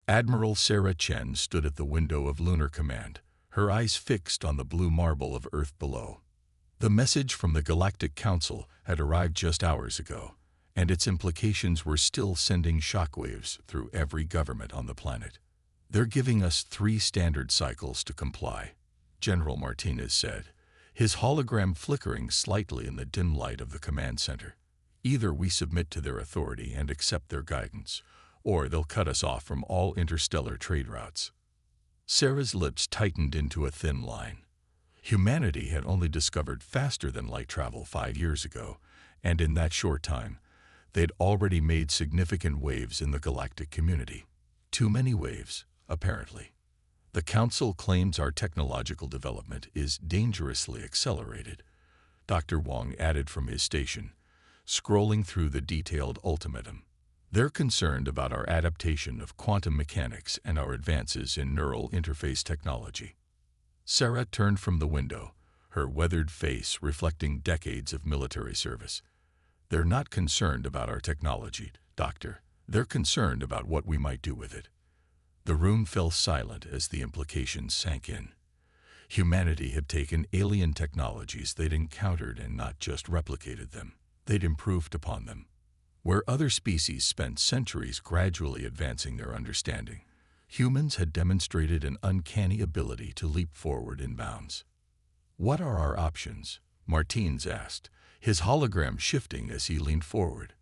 Admiral Sarah Chen stood at the window of Lunar Command, her eyes fixed on the blue marble of Earth below. The message from the Galactic Council had arrived just hours ago, and its implications were still sending shockwaves through every government on the planet. "They're giving us 3 standard cycles to comply," General Martinez said, his hologram flickering slightly in the dim light of the command center. "Either we submit to their authority and accept their guidance, or they'll cut us off from all interstellar trade routes." Sarah's lips tightened into a thin line. Humanity had only discovered faster-than-light travel 5 years ago, and in that short time, they'd already made significant waves in the galactic community. Too many waves, apparently. "The Council claims our technological development is dangerously accelerated," Dr. Wong added from his station, scrolling through the detailed ultimatum. "They're concerned about our adaptation of quantum mechanics and our advances in neural interface technology." Sarah turned from the window, her weathered face reflecting decades of military service. "They're not concerned about our technology, Doctor. They're concerned about what we might do with it." The room fell silent as the implications sank in. Humanity had taken alien technologies they'd encountered and not just replicated them. They'd improved upon them. Where other species spent centuries gradually advancing their understanding, humans had demonstrated an uncanny ability to leap forward in bounds. "What are our options?" Martins asked, his hologram shifting as he leaned forward.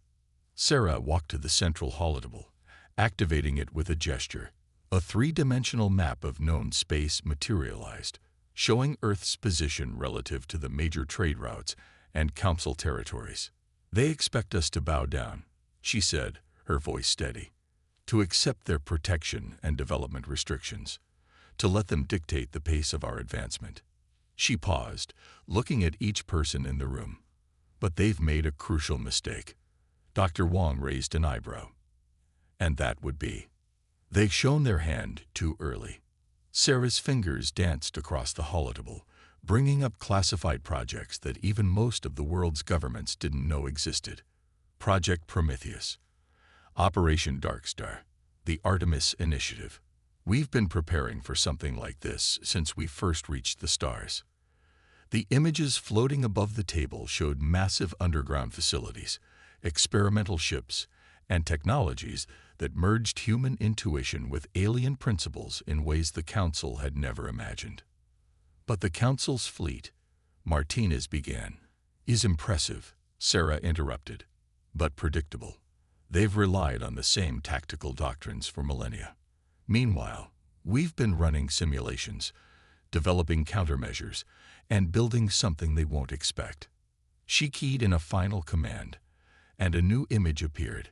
Sarah walked to the central holodeble, activating it with a gesture. A 3-dimensional map of known space materialized, showing Earth's position relative to the major trade routes and Council territories. "They expect us to bow down," she said, her voice steady, "to accept their protection and development restrictions, to let them dictate the pace of our advancement." She paused, looking at each person in the room. "But they've made a crucial mistake." Dr. Wong raised an eyebrow. "And that would be?" "They've shown their hand too early." Sarah's fingers danced across the holodeble, bringing up classified projects that even most of the world's governments didn't know existed. Project Prometheus, Operation Darkstar, the Artemis Initiative. "We've been preparing for something like this since we first reached the stars." The images floating above the table showed massive underground facilities, experimental ships, and technologies that merged human intuition with alien principles in ways the Council had never imagined. "But the Council's fleet," Martinez began, "is impressive," Sarah interrupted, "but predictable. They've relied on the same tactical doctrines for millennia. Meanwhile, we've been running simulations, developing countermeasures, and building something they won't expect." She keyed in a final command, and a new image appeared.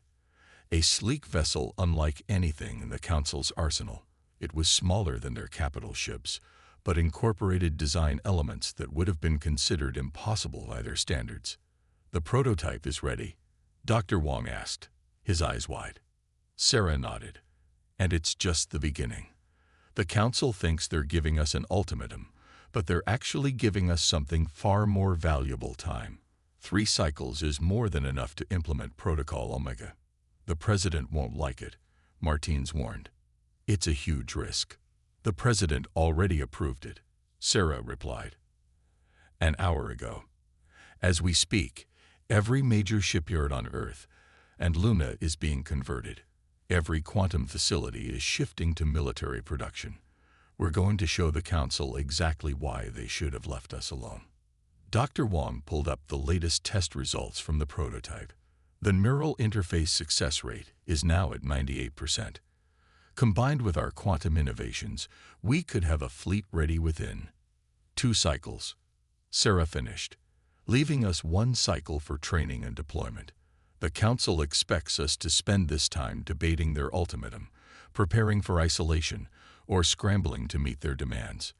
A sleek vessel unlike anything in the Council's arsenal. It was smaller than their capital ships, but incorporated design elements that would have been considered impossible by their standards. "The prototype is ready?" Dr. Wong asked, his eyes wide. Sarah nodded. "And it's just the beginning. The Council thinks they're giving us an ultimatum, but they're actually giving us something far more valuable: time. 3 cycles is more than enough to implement Protocol Omega." "The President won't like it," Martins warned. "It's a huge risk." "The President already approved it," Sarah replied. "An hour ago. As we speak, every major shipyard on Earth and Luna is being converted. Every quantum facility is shifting to military production. We're going to show the Council exactly why they should have left us alone." Dr. Wong pulled up the latest test results from the prototype. The neural interface success rate is now at 98%. Combined with our quantum innovations, we could have a fleet ready within 2 cycles. Sarah finished, leaving us 1 cycle for training and deployment. "The Council expects us to spend this time debating their ultimatum, preparing for isolation, or scrambling to meet their demands.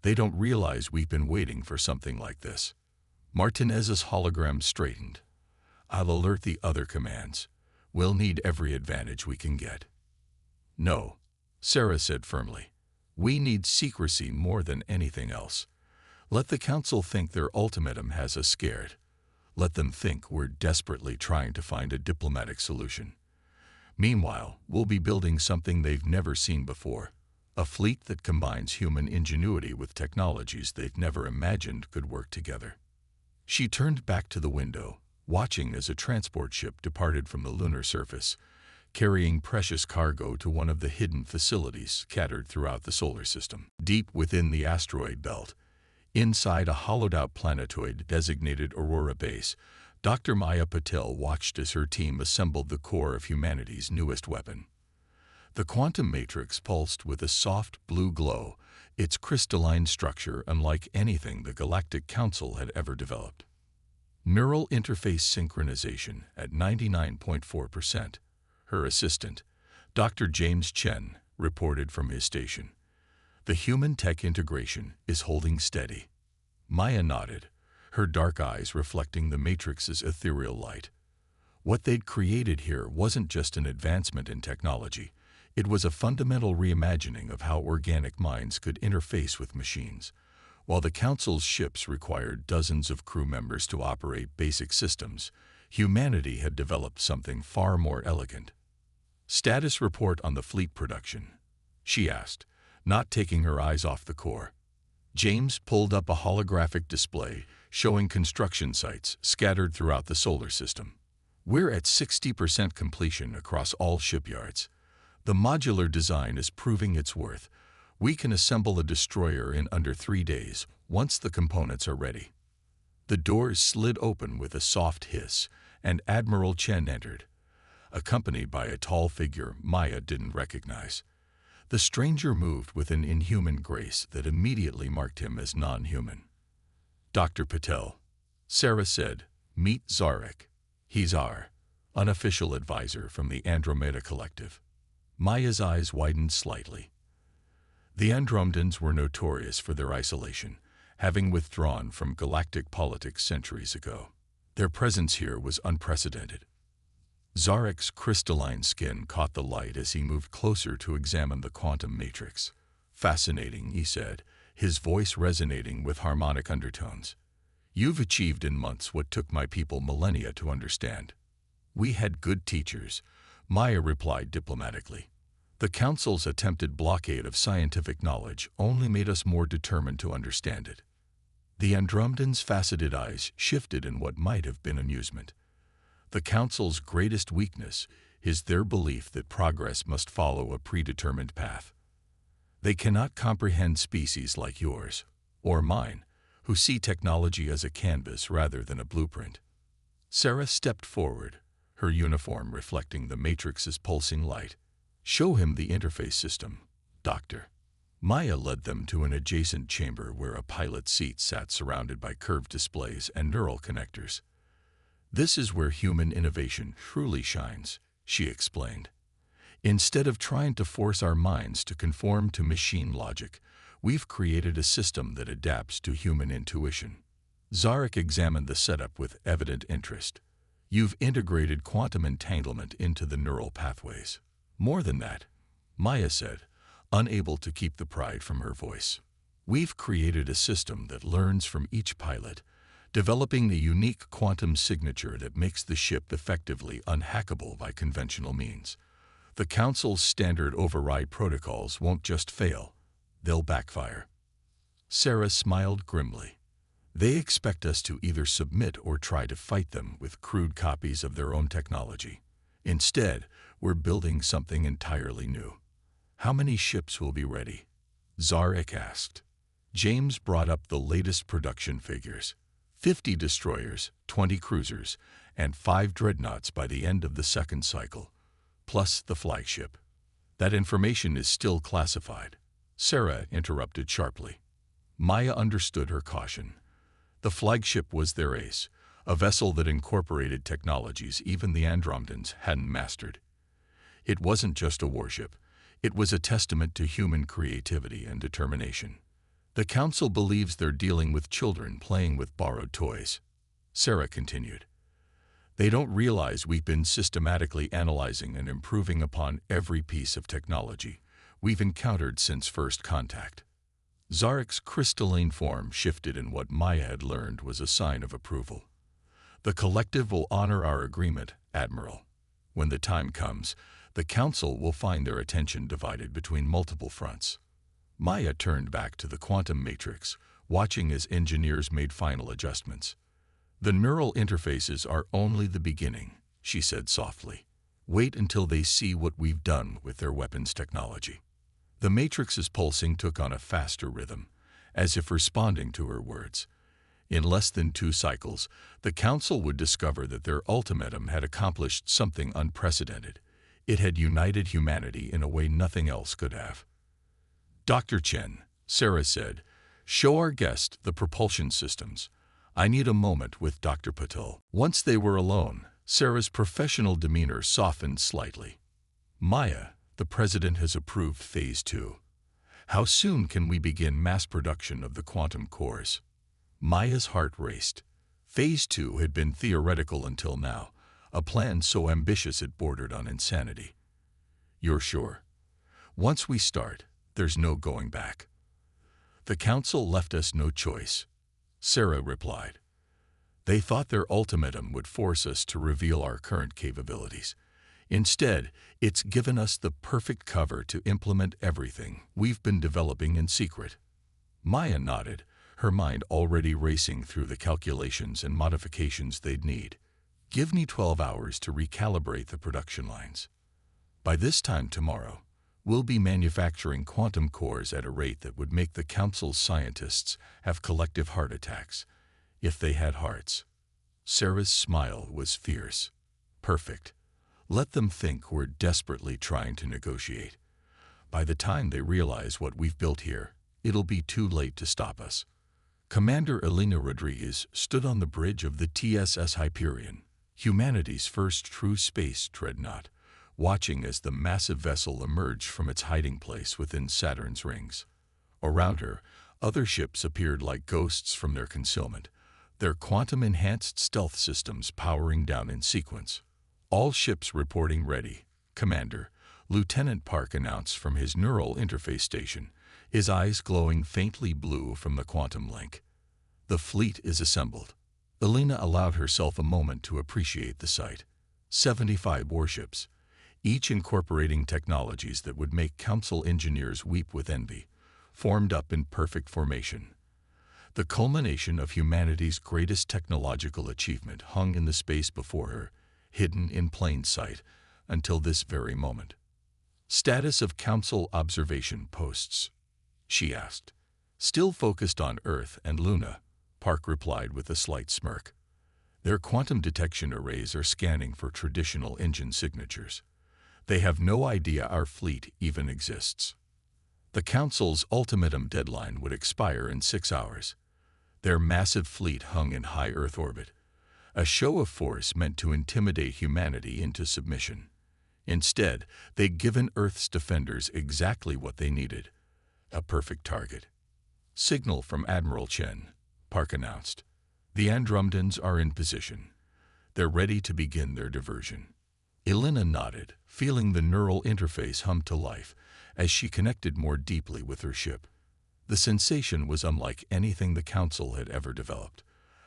They don't realize we've been waiting for something like this." Martinez's hologram straightened. "I'll alert the other commands. We'll need every advantage we can get." "No," Sarah said firmly. "We need secrecy more than anything else. Let the Council think their ultimatum has us scared. Let them think we're desperately trying to find a diplomatic solution. Meanwhile, we'll be building something they've never seen before. A fleet that combines human ingenuity with technologies they've never imagined could work together. She turned back to the window, watching as a transport ship departed from the lunar surface, carrying precious cargo to one of the hidden facilities scattered throughout the solar system. Deep within the asteroid belt, inside a hollowed-out planetoid designated Aurora Base, Dr. Maya Patel watched as her team assembled the core of humanity's newest weapon. The quantum matrix pulsed with a soft blue glow, its crystalline structure unlike anything the Galactic Council had ever developed. Neural interface synchronization at 99.4%. Her assistant, Dr. James Chen, reported from his station. The human-tech integration is holding steady. Maya nodded, her dark eyes reflecting the Matrix's ethereal light. What they'd created here wasn't just an advancement in technology. It was a fundamental reimagining of how organic minds could interface with machines. While the Council's ships required dozens of crew members to operate basic systems, humanity had developed something far more elegant. "Status report on the fleet production," she asked, not taking her eyes off the core. James pulled up a holographic display showing construction sites scattered throughout the solar system. "We're at 60% completion across all shipyards. The modular design is proving its worth. We can assemble a destroyer in under 3 days, once the components are ready." The doors slid open with a soft hiss, and Admiral Chen entered, accompanied by a tall figure Maya didn't recognize. The stranger moved with an inhuman grace that immediately marked him as non-human. "Dr. Patel," Sarah said, "meet Zarek. He's our unofficial advisor from the Andromeda Collective." Maya's eyes widened slightly. The Andromedans were notorious for their isolation, having withdrawn from galactic politics centuries ago. Their presence here was unprecedented. Zarek's crystalline skin caught the light as he moved closer to examine the quantum matrix. "Fascinating," he said, his voice resonating with harmonic undertones. "You've achieved in months what took my people millennia to understand." "We had good teachers," Maya replied diplomatically. "The Council's attempted blockade of scientific knowledge only made us more determined to understand it." The Andromedan's faceted eyes shifted in what might have been amusement. "The Council's greatest weakness is their belief that progress must follow a predetermined path. They cannot comprehend species like yours, or mine, who see technology as a canvas rather than a blueprint." Sarah stepped forward, her uniform reflecting the Matrix's pulsing light. "Show him the interface system, Doctor." Maya led them to an adjacent chamber where a pilot seat sat surrounded by curved displays and neural connectors. "This is where human innovation truly shines," she explained. "Instead of trying to force our minds to conform to machine logic, we've created a system that adapts to human intuition." Zarek examined the setup with evident interest. "You've integrated quantum entanglement into the neural pathways." "More than that," Maya said, unable to keep the pride from her voice. "We've created a system that learns from each pilot, developing the unique quantum signature that makes the ship effectively unhackable by conventional means. The Council's standard override protocols won't just fail, they'll backfire." Sarah smiled grimly. "They expect us to either submit or try to fight them with crude copies of their own technology. Instead, we're building something entirely new." "How many ships will be ready?" Zarek asked. James brought up the latest production figures. 50 destroyers, 20 cruisers, and 5 dreadnoughts by the end of the second cycle, plus the flagship. "That information is still classified," Sarah interrupted sharply. Maya understood her caution. The flagship was their ace, a vessel that incorporated technologies even the Andromedans hadn't mastered. It wasn't just a warship. It was a testament to human creativity and determination. "The Council believes they're dealing with children playing with borrowed toys," Sarah continued. "They don't realize we've been systematically analyzing and improving upon every piece of technology we've encountered since first contact." Zarek's crystalline form shifted in what Maya had learned was a sign of approval. "The Collective will honor our agreement, Admiral. When the time comes, the Council will find their attention divided between multiple fronts. Maya turned back to the quantum matrix, watching as engineers made final adjustments. "The neural interfaces are only the beginning," she said softly. "Wait until they see what we've done with their weapons technology." The matrix's pulsing took on a faster rhythm, as if responding to her words. In less than 2 cycles, the Council would discover that their ultimatum had accomplished something unprecedented. It had united humanity in a way nothing else could have. "Dr. Chen," Sarah said, "show our guest the propulsion systems. I need a moment with Dr. Patil." Once they were alone, Sarah's professional demeanor softened slightly. "Maya, the President has approved Phase 2. How soon can we begin mass production of the quantum cores?" Maya's heart raced. Phase 2 had been theoretical until now, a plan so ambitious it bordered on insanity. "You're sure? Once we start, there's no going back." "The Council left us no choice," Sarah replied. "They thought their ultimatum would force us to reveal our current capabilities. Instead, it's given us the perfect cover to implement everything we've been developing in secret." Maya nodded, her mind already racing through the calculations and modifications they'd need. "Give me 12 hours to recalibrate the production lines. By this time tomorrow, we'll be manufacturing quantum cores at a rate that would make the Council's scientists have collective heart attacks, if they had hearts." Sarah's smile was fierce. "Perfect. Let them think we're desperately trying to negotiate. By the time they realize what we've built here, it'll be too late to stop us." Commander Elena Rodriguez stood on the bridge of the TSS Hyperion, humanity's first true space dreadnought, watching as the massive vessel emerged from its hiding place within Saturn's rings. Around her, other ships appeared like ghosts from their concealment, their quantum-enhanced stealth systems powering down in sequence. "All ships reporting ready, Commander," Lieutenant Park announced from his neural interface station, his eyes glowing faintly blue from the quantum link. "The fleet is assembled." Elena allowed herself a moment to appreciate the sight. 75 warships, each incorporating technologies that would make Council engineers weep with envy, formed up in perfect formation. The culmination of humanity's greatest technological achievement hung in the space before her, hidden in plain sight, until this very moment. "Status of Council observation posts?" she asked. "Still focused on Earth and Luna," Park replied with a slight smirk. "Their quantum detection arrays are scanning for traditional engine signatures. They have no idea our fleet even exists." The Council's ultimatum deadline would expire in 6 hours. Their massive fleet hung in high Earth orbit, a show of force meant to intimidate humanity into submission. Instead, they'd given Earth's defenders exactly what they needed: a perfect target. "Signal from Admiral Chen," Park announced. "The Andromedans are in position. They're ready to begin their diversion." Elena nodded, feeling the neural interface hum to life as she connected more deeply with her ship. The sensation was unlike anything the Council had ever developed,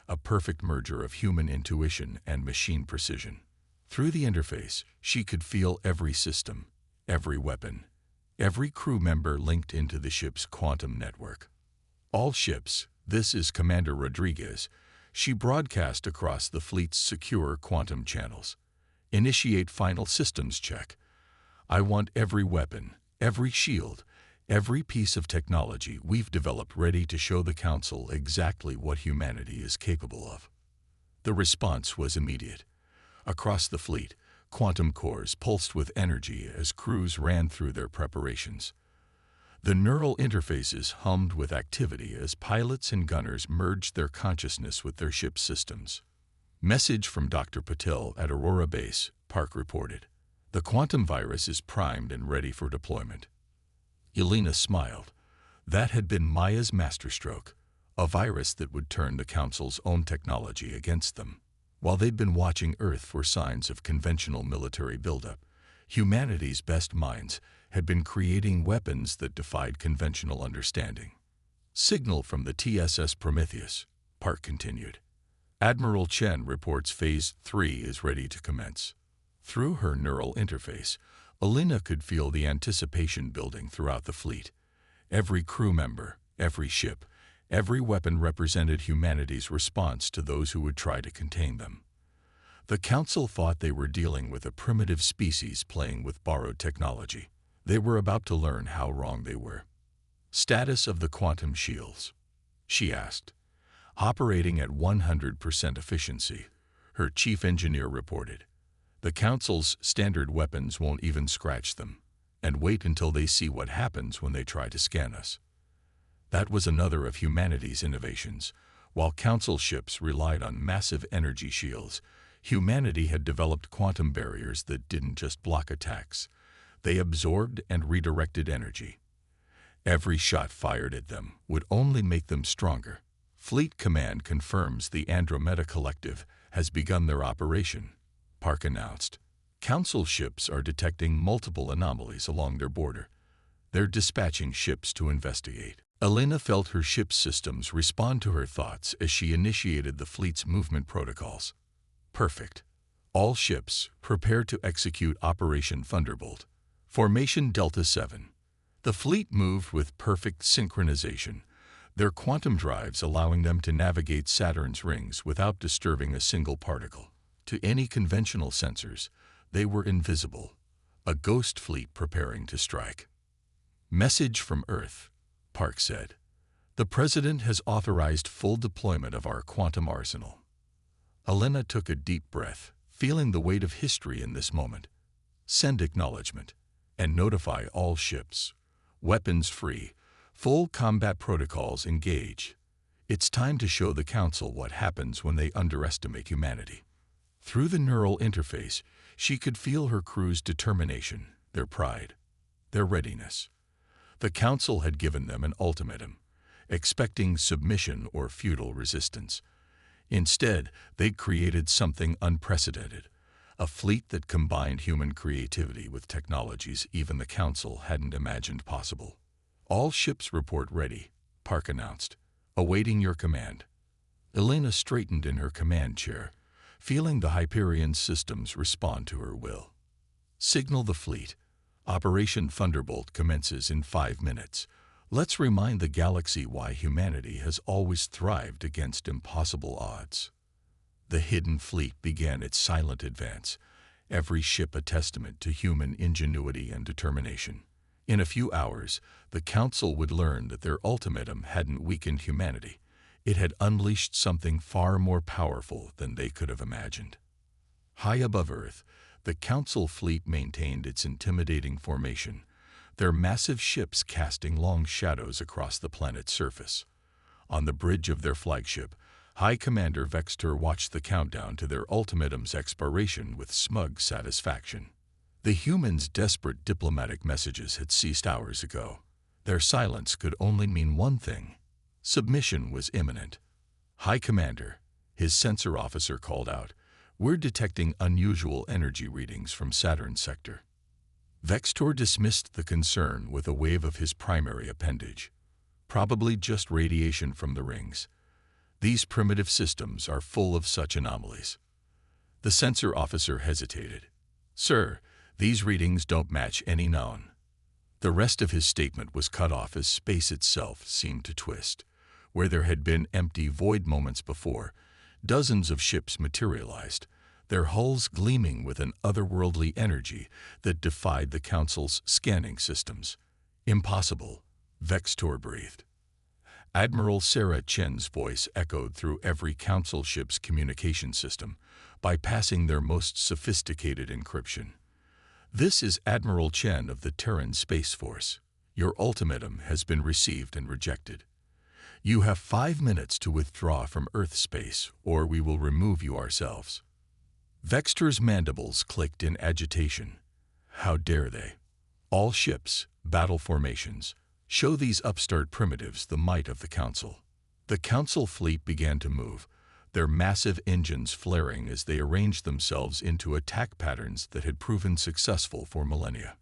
a perfect merger of human intuition and machine precision. Through the interface, she could feel every system, every weapon, every crew member linked into the ship's quantum network. "All ships, this is Commander Rodriguez," she broadcast across the fleet's secure quantum channels. "Initiate final systems check. I want every weapon, every shield, every piece of technology we've developed ready to show the Council exactly what humanity is capable of." The response was immediate. Across the fleet, quantum cores pulsed with energy as crews ran through their preparations. The neural interfaces hummed with activity as pilots and gunners merged their consciousness with their ship's systems. "Message from Dr. Patil at Aurora Base," Park reported. "The quantum virus is primed and ready for deployment." Elena smiled. That had been Maya's masterstroke, a virus that would turn the Council's own technology against them. While they'd been watching Earth for signs of conventional military buildup, humanity's best minds had been creating weapons that defied conventional understanding. "Signal from the TSS Prometheus," Park continued. "Admiral Chen reports Phase 3 is ready to commence." Through her neural interface, Elena could feel the anticipation building throughout the fleet. Every crew member, every ship, every weapon represented humanity's response to those who would try to contain them. The Council thought they were dealing with a primitive species playing with borrowed technology. They were about to learn how wrong they were. "Status of the quantum shields?" she asked. "Operating at 100% efficiency," her chief engineer reported. "The Council's standard weapons won't even scratch them. And wait until they see what happens when they try to scan us." That was another of humanity's innovations. While Council ships relied on massive energy shields, humanity had developed quantum barriers that didn't just block attacks. They absorbed and redirected energy. Every shot fired at them would only make them stronger. "Fleet Command confirms the Andromeda Collective has begun their operation," Park announced. "Council ships are detecting multiple anomalies along their border. They're dispatching ships to investigate." Elena felt her ship's systems respond to her thoughts as she initiated the fleet's movement protocols. "Perfect. All ships, prepare to execute Operation Thunderbolt. Formation Delta 7. The fleet moved with perfect synchronization, their quantum drives allowing them to navigate Saturn's rings without disturbing a single particle. To any conventional sensors, they were invisible, a ghost fleet preparing to strike. "Message from Earth," Park said. "The President has authorized full deployment of our quantum arsenal." Elena took a deep breath, feeling the weight of history in this moment. "Send acknowledgement, and notify all ships. Weapons free. Full combat protocols engage. It's time to show the Council what happens when they underestimate humanity." Through the neural interface, she could feel her crew's determination, their pride, their readiness. The Council had given them an ultimatum, expecting submission or futile resistance. Instead, they'd created something unprecedented, a fleet that combined human creativity with technologies even the Council hadn't imagined possible. "All ships report ready," Park announced, "awaiting your command." Elena straightened in her command chair, feeling the Hyperion's systems respond to her will. "Signal the fleet. Operation Thunderbolt commences in 5 minutes. Let's remind the galaxy why humanity has always thrived against impossible odds." The hidden fleet began its silent advance, every ship a testament to human ingenuity and determination. In a few hours, the Council would learn that their ultimatum hadn't weakened humanity. It had unleashed something far more powerful than they could have imagined. High above Earth, the Council fleet maintained its intimidating formation, their massive ships casting long shadows across the planet's surface. On the bridge of their flagship, High Commander Vextor watched the countdown to their ultimatum's expiration with smug satisfaction. The humans' desperate diplomatic messages had ceased hours ago. Their silence could only mean one thing: submission was imminent. "High Commander," his sensor officer called out, "we're detecting unusual energy readings from Saturn's sector." Vextor dismissed the concern with a wave of his primary appendage. "Probably just radiation from the rings. These primitive systems are full of such anomalies." The sensor officer hesitated. "Sir, these readings don't match any known." The rest of his statement was cut off as space itself seemed to twist. Where there had been empty void moments before, dozens of ships materialized, their hulls gleaming with an otherworldly energy that defied the Council's scanning systems. "Impossible," Vextor breathed. Admiral Sarah Chen's voice echoed through every Council ship's communication system, bypassing their most sophisticated encryption. "This is Admiral Chen of the Terran Space Force. Your ultimatum has been received and rejected. You have 5 minutes to withdraw from Earth space, or we will remove you ourselves." Vextor's mandibles clicked in agitation. How dare they? "All ships, battle formations. Show these upstart primitives the might of the Council." The Council fleet began to move, their massive engines flaring as they arranged themselves into attack patterns that had proven successful for millennia.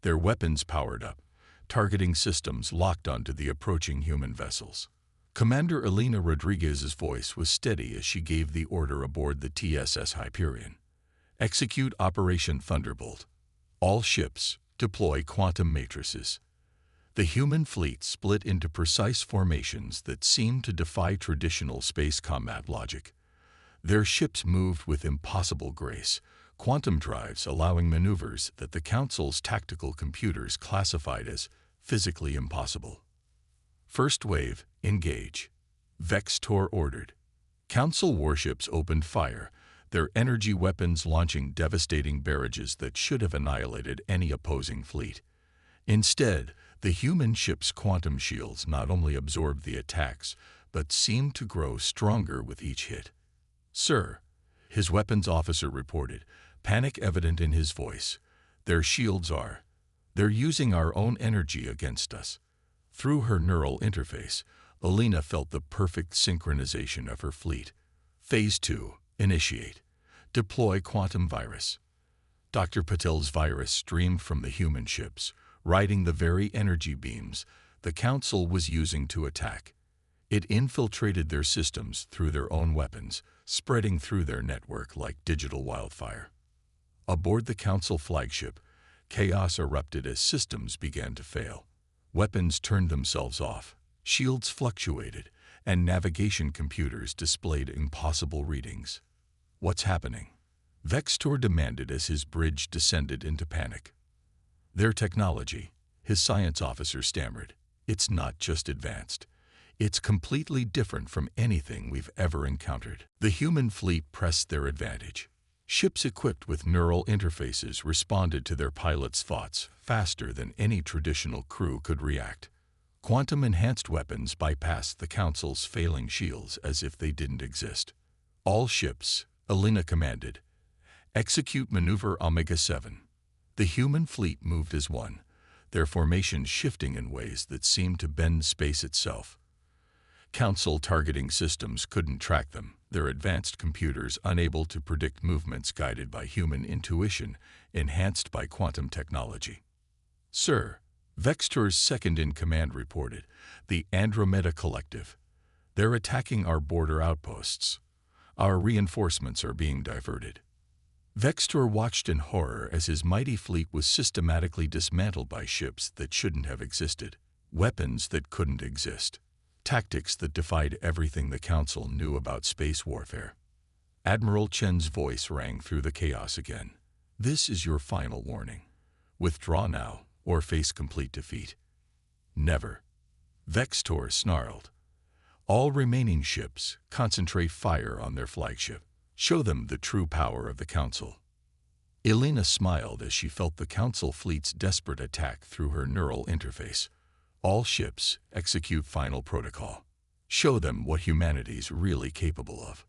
Their weapons powered up, targeting systems locked onto the approaching human vessels. Commander Elena Rodriguez's voice was steady as she gave the order aboard the TSS Hyperion. "Execute Operation Thunderbolt." All ships, deploy quantum matrices. The human fleet split into precise formations that seemed to defy traditional space combat logic. Their ships moved with impossible grace, quantum drives allowing maneuvers that the Council's tactical computers classified as physically impossible. First wave, engage. Vextor ordered. Council warships opened fire, their energy weapons launching devastating barrages that should have annihilated any opposing fleet. Instead, the human ship's quantum shields not only absorbed the attacks, but seemed to grow stronger with each hit. "Sir," his weapons officer reported, panic evident in his voice, "their shields are. They're using our own energy against us." Through her neural interface, Alina felt the perfect synchronization of her fleet. Phase 2. Initiate. Deploy quantum virus. Dr. Patel's virus streamed from the human ships, riding the very energy beams the Council was using to attack. It infiltrated their systems through their own weapons, spreading through their network like digital wildfire. Aboard the Council flagship, chaos erupted as systems began to fail. Weapons turned themselves off, shields fluctuated, and navigation computers displayed impossible readings. "What's happening?" Vextor demanded as his bridge descended into panic. "Their technology," his science officer stammered. "It's not just advanced. It's completely different from anything we've ever encountered." The human fleet pressed their advantage. Ships equipped with neural interfaces responded to their pilots' thoughts faster than any traditional crew could react. Quantum-enhanced weapons bypassed the Council's failing shields as if they didn't exist. "All ships," Alina commanded, "execute maneuver Omega-7." The human fleet moved as one, their formations shifting in ways that seemed to bend space itself. Council targeting systems couldn't track them, their advanced computers unable to predict movements guided by human intuition, enhanced by quantum technology. "Sir," Vextor's second-in-command reported, "the Andromeda Collective. They're attacking our border outposts. Our reinforcements are being diverted." Vextor watched in horror as his mighty fleet was systematically dismantled by ships that shouldn't have existed, weapons that couldn't exist, tactics that defied everything the Council knew about space warfare. Admiral Chen's voice rang through the chaos again. "This is your final warning. Withdraw now, or face complete defeat." "Never." Vextor snarled. "All remaining ships, concentrate fire on their flagship. Show them the true power of the Council." Elena smiled as she felt the Council fleet's desperate attack through her neural interface. "All ships, execute final protocol. Show them what humanity's really capable of."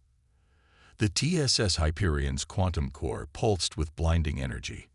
The TSS Hyperion's quantum core pulsed with blinding energy.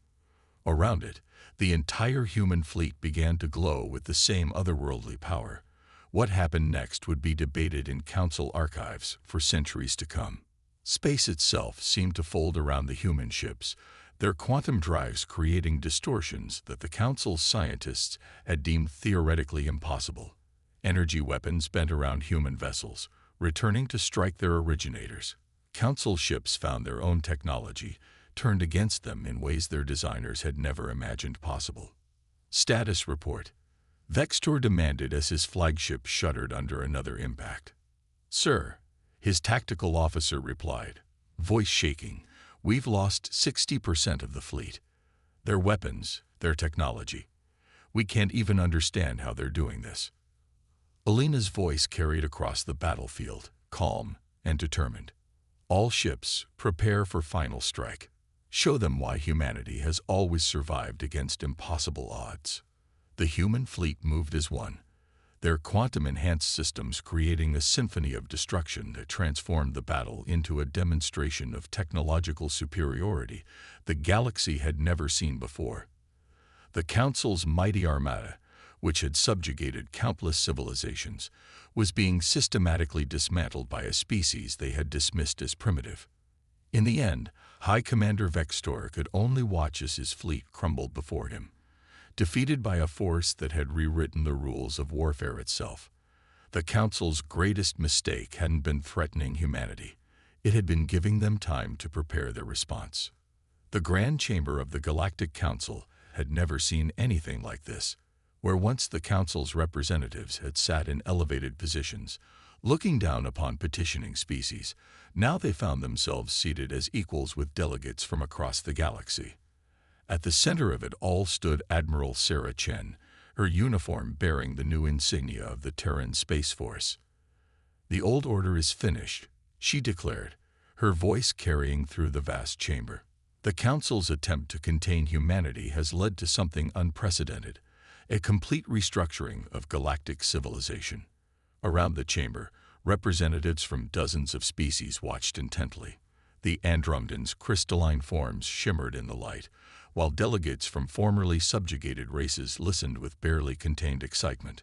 Around it, the entire human fleet began to glow with the same otherworldly power. What happened next would be debated in Council archives for centuries to come. Space itself seemed to fold around the human ships, their quantum drives creating distortions that the Council's scientists had deemed theoretically impossible. Energy weapons bent around human vessels, returning to strike their originators. Council ships found their own technology, turned against them in ways their designers had never imagined possible. "Status report," Vextor demanded as his flagship shuddered under another impact. "Sir," his tactical officer replied, voice shaking, "we've lost 60% of the fleet. Their weapons, their technology. We can't even understand how they're doing this." Alina's voice carried across the battlefield, calm and determined. "All ships, prepare for final strike. Show them why humanity has always survived against impossible odds." The human fleet moved as one, their quantum-enhanced systems creating a symphony of destruction that transformed the battle into a demonstration of technological superiority the galaxy had never seen before. The Council's mighty armada, which had subjugated countless civilizations, was being systematically dismantled by a species they had dismissed as primitive. In the end, High Commander Vextor could only watch as his fleet crumbled before him. Defeated by a force that had rewritten the rules of warfare itself. The Council's greatest mistake hadn't been threatening humanity. It had been giving them time to prepare their response. The Grand Chamber of the Galactic Council had never seen anything like this, where once the Council's representatives had sat in elevated positions, looking down upon petitioning species. Now they found themselves seated as equals with delegates from across the galaxy. At the center of it all stood Admiral Sarah Chen, her uniform bearing the new insignia of the Terran Space Force. "The old order is finished," she declared, her voice carrying through the vast chamber. "The Council's attempt to contain humanity has led to something unprecedented, a complete restructuring of galactic civilization." Around the chamber, representatives from dozens of species watched intently. The Andromedans' crystalline forms shimmered in the light, while delegates from formerly subjugated races listened with barely contained excitement.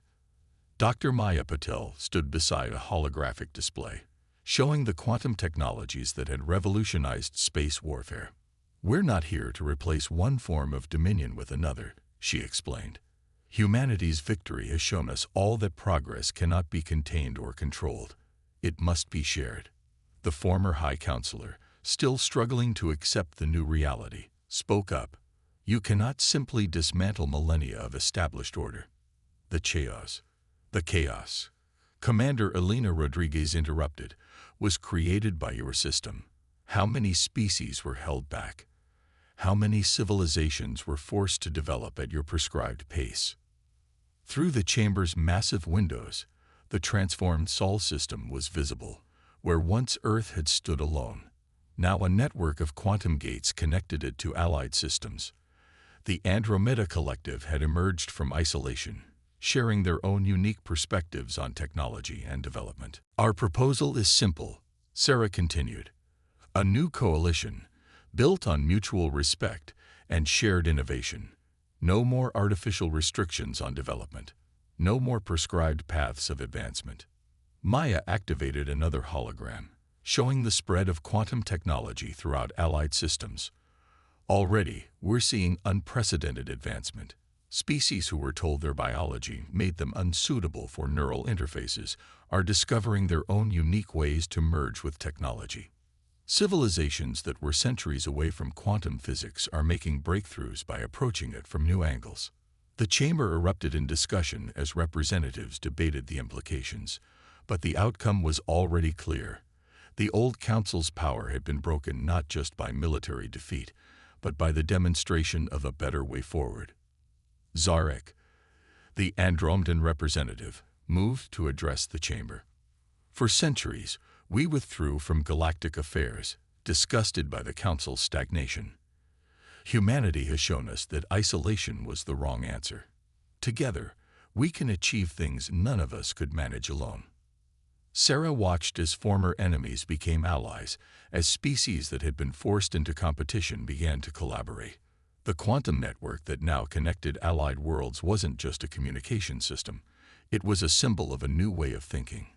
Dr. Maya Patel stood beside a holographic display, showing the quantum technologies that had revolutionized space warfare. "We're not here to replace one form of dominion with another," she explained. "Humanity's victory has shown us all that progress cannot be contained or controlled. It must be shared." The former High Counselor, still struggling to accept the new reality, spoke up. "You cannot simply dismantle millennia of established order. The chaos, Commander Elena Rodriguez interrupted, was created by your system. How many species were held back? How many civilizations were forced to develop at your prescribed pace?" Through the chamber's massive windows, the transformed Sol system was visible, where once Earth had stood alone. Now a network of quantum gates connected it to allied systems. The Andromeda Collective had emerged from isolation, sharing their own unique perspectives on technology and development. "Our proposal is simple," Sarah continued. "A new coalition, built on mutual respect and shared innovation. No more artificial restrictions on development. No more prescribed paths of advancement." Maya activated another hologram, showing the spread of quantum technology throughout allied systems. "Already, we're seeing unprecedented advancement. Species who were told their biology made them unsuitable for neural interfaces are discovering their own unique ways to merge with technology. Civilizations that were centuries away from quantum physics are making breakthroughs by approaching it from new angles." The chamber erupted in discussion as representatives debated the implications, but the outcome was already clear. The old Council's power had been broken not just by military defeat, but by the demonstration of a better way forward. Zarek, the Andromedan representative, moved to address the chamber. "For centuries, we withdrew from galactic affairs, disgusted by the Council's stagnation. Humanity has shown us that isolation was the wrong answer. Together, we can achieve things none of us could manage alone." Sarah watched as former enemies became allies, as species that had been forced into competition began to collaborate. The quantum network that now connected allied worlds wasn't just a communication system. It was a symbol of a new way of thinking.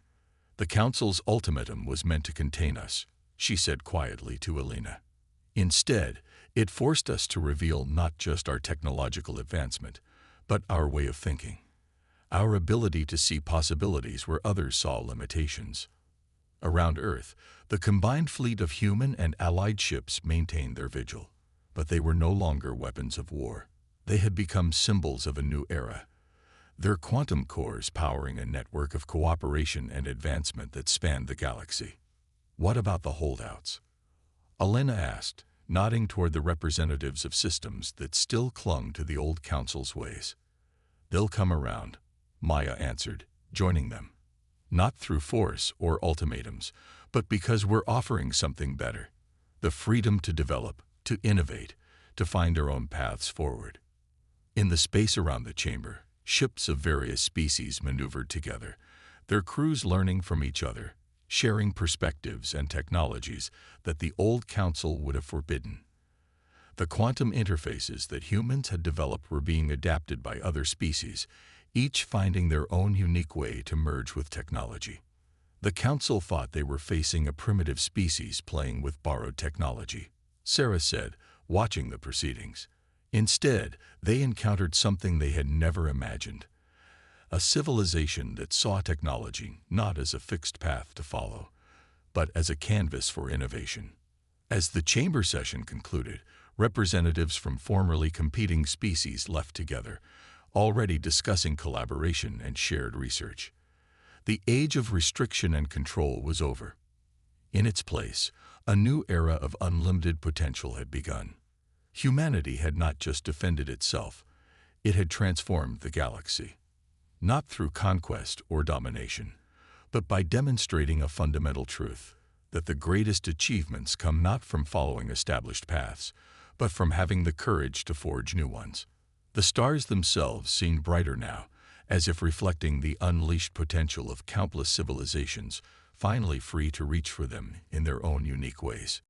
"The Council's ultimatum was meant to contain us," she said quietly to Elena. "Instead, it forced us to reveal not just our technological advancement, but our way of thinking. Our ability to see possibilities where others saw limitations." Around Earth, the combined fleet of human and allied ships maintained their vigil. But they were no longer weapons of war. They had become symbols of a new era, their quantum cores powering a network of cooperation and advancement that spanned the galaxy. "What about the holdouts?" Elena asked, nodding toward the representatives of systems that still clung to the old Council's ways. "They'll come around," Maya answered, joining them. "Not through force or ultimatums, but because we're offering something better. The freedom to develop, to innovate, to find our own paths forward." In the space around the chamber, ships of various species maneuvered together, their crews learning from each other, sharing perspectives and technologies that the old Council would have forbidden. The quantum interfaces that humans had developed were being adapted by other species, each finding their own unique way to merge with technology. The Council thought they were facing a primitive species playing with borrowed technology, Sarah said, watching the proceedings. Instead, they encountered something they had never imagined. A civilization that saw technology not as a fixed path to follow, but as a canvas for innovation. As the chamber session concluded, Representatives from formerly competing species left together, already discussing collaboration and shared research. The age of restriction and control was over. In its place, a new era of unlimited potential had begun. Humanity had not just defended itself, it had transformed the galaxy. Not through conquest or domination, but by demonstrating a fundamental truth, that the greatest achievements come not from following established paths, but from having the courage to forge new ones. The stars themselves seemed brighter now, as if reflecting the unleashed potential of countless civilizations, finally free to reach for them in their own unique ways.